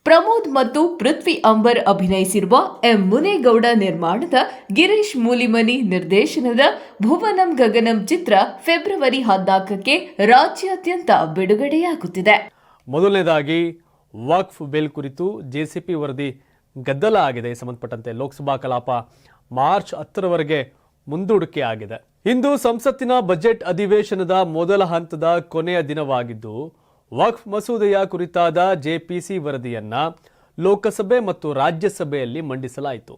ಪ್ರಮೋದ್ ಮತ್ತು ಪೃಥ್ವಿ ಅಂಬರ್ ಅಭಿನಯಿಸಿರುವ ಎಂ ಮುನೇಗೌಡ ನಿರ್ಮಾಣದ ಗಿರೀಶ್ ಮೂಲಿಮನಿ ನಿರ್ದೇಶನದ ಭುವನಂ ಗಗನಂ ಚಿತ್ರ ಫೆಬ್ರವರಿ 14ಕ್ಕೆ ರಾಜ್ಯಾದ್ಯಂತ ಬಿಡುಗಡೆಯಾಗುತ್ತಿದೆ. ಮೊದಲನೇದಾಗಿ ವಕ್ಫ್ ಬಿಲ್ ಕುರಿತು ಜೆಸಿಪಿ ವರದಿ ಗದ್ದಲ ಆಗಿದೆ. ಸಂಬಂಧಪಟ್ಟಂತೆ ಲೋಕಸಭಾ ಕಲಾಪ ಮಾರ್ಚ್ 10ರವರೆಗೆ ಮುಂದೂಡಿಕೆ ಆಗಿದೆ. ಇಂದು ಸಂಸತ್ತಿನ ಬಜೆಟ್ ಅಧಿವೇಶನದ ಮೊದಲ ಹಂತದ ಕೊನೆಯ ದಿನವಾಗಿದ್ದು ವಕ್ಫ್ ಮಸೂದೆಯ ಕುರಿತಾದ ಜೆಪಿಸಿ ವರದಿಯನ್ನ ಲೋಕಸಭೆ ಮತ್ತು ರಾಜ್ಯಸಭೆಯಲ್ಲಿ ಮಂಡಿಸಲಾಯಿತು.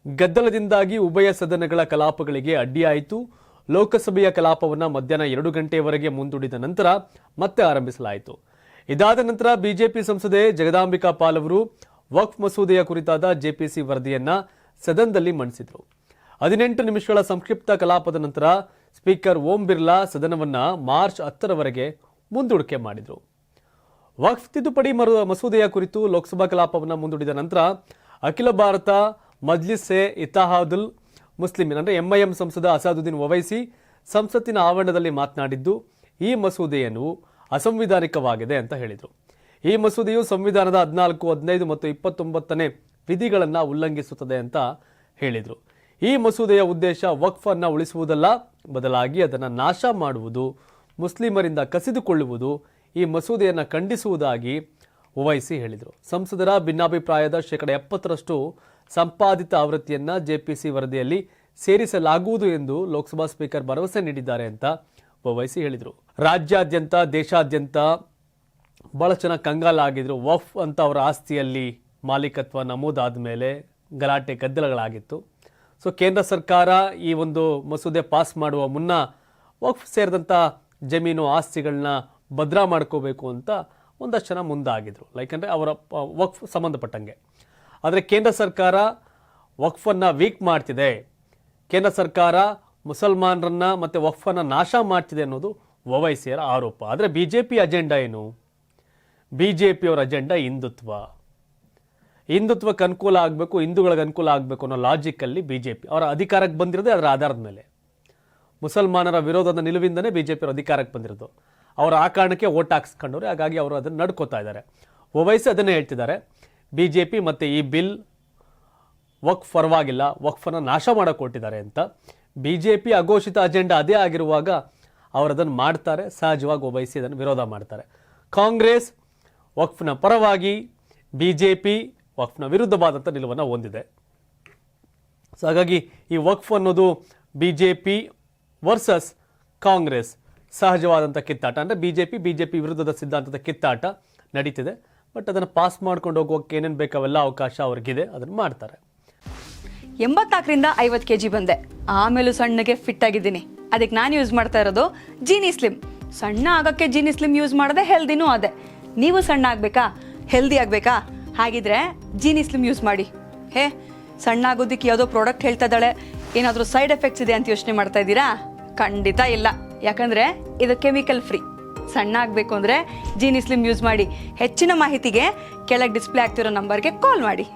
ಗದ್ದಲದಿಂದಾಗಿ ಉಭಯ ಸದನಗಳ ಕಲಾಪಗಳಿಗೆ ಅಡ್ಡಿಯಾಯಿತು. ಲೋಕಸಭೆಯ ಕಲಾಪವನ್ನು ಮಧ್ಯಾಹ್ನ 2 ಗಂಟೆಯವರೆಗೆ ಮುಂದೂಡಿದ ನಂತರ ಮತ್ತೆ ಆರಂಭಿಸಲಾಯಿತು. ಇದಾದ ನಂತರ ಬಿಜೆಪಿ ಸಂಸದೆ ಜಗದಾಂಬಿಕಾ ಪಾಲ್ ಅವರು ವಕ್ಫ್ ಮಸೂದೆಯ ಕುರಿತಾದ ಜೆಪಿಸಿ ವರದಿಯನ್ನ ಸದನದಲ್ಲಿ ಮಂಡಿಸಿದರು. 18 ನಿಮಿಷಗಳ ಸಂಕ್ಷಿಪ್ತ ಕಲಾಪದ ನಂತರ ಸ್ಪೀಕರ್ ಓಂ ಬಿರ್ಲಾ ಸದನವನ್ನ ಮಾರ್ಚ್ 10ರವರೆಗೆ ಮುಂದೂಡಿಕೆ ಮಾಡಿದರು. ವಕ್ಫ್ ತಿದ್ದುಪಡಿ ಮಸೂದೆಯ ಕುರಿತು ಲೋಕಸಭಾ ಕಲಾಪವನ್ನು ಮುಂದೂಡಿದ ನಂತರ ಅಖಿಲ ಭಾರತ ಮಜ್ಲಿಸ್-ಎ ಇತ್ತಹಾದುಲ್ ಮುಸ್ಲಿಮೀನ್ ಅಂದರೆ ಎಂಐಎಂ ಸಂಸದ ಅಸಾದುದ್ದೀನ್ ಒವೈಸಿ ಸಂಸತ್ತಿನ ಆವರಣದಲ್ಲಿ ಮಾತನಾಡಿದ್ದು ಈ ಮಸೂದೆಯನ್ನು ಅಸಂವಿಧಾನಿಕವಾಗಿದೆ ಅಂತ ಹೇಳಿದರು. ಈ ಮಸೂದೆಯು ಸಂವಿಧಾನದ 14, 15 ಮತ್ತು 29ನೇ ವಿಧಿಗಳನ್ನು ಉಲ್ಲಂಘಿಸುತ್ತದೆ ಅಂತ ಹೇಳಿದರು. ಈ ಮಸೂದೆಯ ಉದ್ದೇಶ ವಕ್ಫ್ ಅನ್ನು ಉಳಿಸುವುದಲ್ಲ, ಬದಲಾಗಿ ಅದನ್ನು ನಾಶ ಮಾಡುವುದು, ಮುಸ್ಲಿಮರಿಂದ ಕಸಿದುಕೊಳ್ಳುವುದು, ಈ ಮಸೂದೆಯನ್ನು ಖಂಡಿಸುವುದಾಗಿ ಒವೈಸಿ ಹೇಳಿದರು. ಸಂಸದರ ಭಿನ್ನಾಭಿಪ್ರಾಯದ 70% ಸಂಪಾದಿತ ಆವೃತ್ತಿಯನ್ನು ಜೆಪಿಸಿ ವರದಿಯಲ್ಲಿ ಸೇರಿಸಲಾಗುವುದು ಎಂದು ಲೋಕಸಭಾ ಸ್ಪೀಕರ್ ಭರವಸೆ ನೀಡಿದ್ದಾರೆ ಅಂತ ಒವೈಸಿ ಹೇಳಿದರು. ರಾಜ್ಯಾದ್ಯಂತ ದೇಶಾದ್ಯಂತ ಬಹಳ ಚೆನ್ನಾಗಿ ಕಂಗಾಲಾಗಿದ್ರು. ವಕ್ಫ್ ಅಂತ ಅವರ ಆಸ್ತಿಯಲ್ಲಿ ಮಾಲೀಕತ್ವ ನಮೂದಾದ ಮೇಲೆ ಗಲಾಟೆ ಗದ್ದಲಗಳಾಗಿತ್ತು. ಸೊ ಕೇಂದ್ರ ಸರ್ಕಾರ ಈ ಒಂದು ಮಸೂದೆ ಪಾಸ್ ಮಾಡುವ ಮುನ್ನ ವಕ್ಫ್ ಸೇರಿದಂಥ ಜಮೀನು ಆಸ್ತಿಗಳನ್ನ ಭದ್ರಾ ಮಾಡ್ಕೋಬೇಕು ಅಂತ ಒಂದಷ್ಟು ಜನ ಮುಂದಾಗಿದ್ರು, ಯಾಕಂದರೆ ಅವರ ವಕ್ಫ್ ಸಂಬಂಧಪಟ್ಟಂಗೆ. ಆದರೆ ಕೇಂದ್ರ ಸರ್ಕಾರ ವಕ್ಫನ್ನು ವೀಕ್ ಮಾಡ್ತಿದೆ, ಕೇಂದ್ರ ಸರ್ಕಾರ ಮುಸಲ್ಮಾನರನ್ನ ಮತ್ತು ವಕ್ಫನ್ನು ನಾಶ ಮಾಡ್ತಿದೆ ಅನ್ನೋದು ಒವೈಸಿಯರ ಆರೋಪ. ಆದರೆ ಬಿಜೆಪಿ ಅಜೆಂಡಾ ಏನು? ಬಿಜೆಪಿಯವರ ಅಜೆಂಡಾ ಹಿಂದುತ್ವಕ್ಕೆ ಅನುಕೂಲ ಆಗಬೇಕು, ಹಿಂದೂಗಳಿಗೆ ಅನುಕೂಲ ಆಗಬೇಕು ಅನ್ನೋ ಲಾಜಿಕಲ್ಲಿ ಬಿಜೆಪಿ ಅವರ ಅಧಿಕಾರಕ್ಕೆ ಬಂದಿರೋದೇ ಅದರ ಆಧಾರದ ಮೇಲೆ. ಮುಸಲ್ಮಾನರ ವಿರೋಧದ ನಿಲುವಿಂದನೇ ಬಿಜೆಪಿಯವರು ಅಧಿಕಾರಕ್ಕೆ ಬಂದಿರೋದು. ಅವರು ಆ ಕಾರಣಕ್ಕೆ ಓಟ್ ಹಾಕ್ಸ್ಕೊಂಡವ್ರೆ, ಹಾಗಾಗಿ ಅವರು ಅದನ್ನು ನಡ್ಕೋತಾ ಇದ್ದಾರೆ. ಒವೈಸಿ ಅದನ್ನೇ ಹೇಳ್ತಿದ್ದಾರೆ, ಬಿಜೆಪಿ ಮತ್ತು ಈ ಬಿಲ್ ವಕ್ಫ್ ಪರವಾಗಿಲ್ಲ, ವಕ್ಫನ್ನು ನಾಶ ಮಾಡೋಕೆ ಕೊಟ್ಟಿದ್ದಾರೆ ಅಂತ. ಬಿಜೆಪಿ ಅಘೋಷಿತ ಅಜೆಂಡಾ ಅದೇ ಆಗಿರುವಾಗ ಅವರು ಅದನ್ನು ಮಾಡ್ತಾರೆ. ಸಹಜವಾಗಿ ಒವೈಸಿ ಅದನ್ನು ವಿರೋಧ ಮಾಡ್ತಾರೆ. ಕಾಂಗ್ರೆಸ್ ವಕ್ಫ್ನ ಪರವಾಗಿ, ಬಿಜೆಪಿ ವಕ್ಫ್ನ ವಿರುದ್ಧವಾದಂಥ ನಿಲುವನ್ನು ಹೊಂದಿದೆ. ಸೊ ಹಾಗಾಗಿ ಈ ವಕ್ಫ್ ಅನ್ನೋದು ಬಿಜೆಪಿ ವರ್ಸಸ್ ಕಾಂಗ್ರೆಸ್ ಸಹಜವಾದಂಥ ಕಿತ್ತಾಟ, ಅಂದರೆ ಬಿಜೆಪಿ ವಿರುದ್ಧದ ಸಿದ್ಧಾಂತದ ಕಿತ್ತಾಟ ನಡೀತಿದೆ. ಬಟ್ ಅದನ್ನು ಪಾಸ್ ಮಾಡ್ಕೊಂಡು ಹೋಗೋಕೆ ಏನೇನು ಬೇಕು ಅವೆಲ್ಲ ಅವಕಾಶ ಅವ್ರಿಗಿದೆ, ಅದನ್ನು ಮಾಡ್ತಾರೆ. 84ರಿಂದ 50 kg ಬಂದೆ, ಆಮೇಲೂ ಸಣ್ಣಗೆ ಫಿಟ್ ಆಗಿದ್ದೀನಿ. ಅದಕ್ಕೆ ನಾನು ಯೂಸ್ ಮಾಡ್ತಾ ಇರೋದು ಜೀನಿ ಸ್ಲಿಮ್. ಸಣ್ಣ ಆಗೋಕ್ಕೆ ಜೀನಿ ಸ್ಲಿಮ್ ಯೂಸ್ ಮಾಡಿದೆ, ಹೆಲ್ದಿನೂ ಅದೇ. ನೀವು ಸಣ್ಣ ಆಗಬೇಕಾ, ಹೆಲ್ದಿ ಆಗಬೇಕಾ? ಹಾಗಿದ್ರೆ ಜೀನಿ ಸ್ಲಿಮ್ ಯೂಸ್ ಮಾಡಿ. ಸಣ್ಣ ಆಗೋದಕ್ಕೆ ಯಾವುದೋ ಪ್ರಾಡಕ್ಟ್ ಹೇಳ್ತಾ ಇದ್ದಾಳೆ, ಏನಾದರೂ ಸೈಡ್ ಎಫೆಕ್ಟ್ಸ್ ಇದೆ ಅಂತ ಯೋಚನೆ ಮಾಡ್ತಾ ಇದ್ದೀರಾ? ಖಂಡಿತ ಇಲ್ಲ, ಯಾಕಂದರೆ ಇದು ಕೆಮಿಕಲ್ ಫ್ರೀ. ಸಣ್ಣ ಆಗಬೇಕು ಅಂದರೆ ಜೀನಿ ಸ್ಲಿಮ್ ಯೂಸ್ ಮಾಡಿ. ಹೆಚ್ಚಿನ ಮಾಹಿತಿಗೆ ಕೆಳಗೆ ಡಿಸ್ಪ್ಲೇ ಆಗ್ತಿರೋ ನಂಬರ್ಗೆ ಕಾಲ್ ಮಾಡಿ.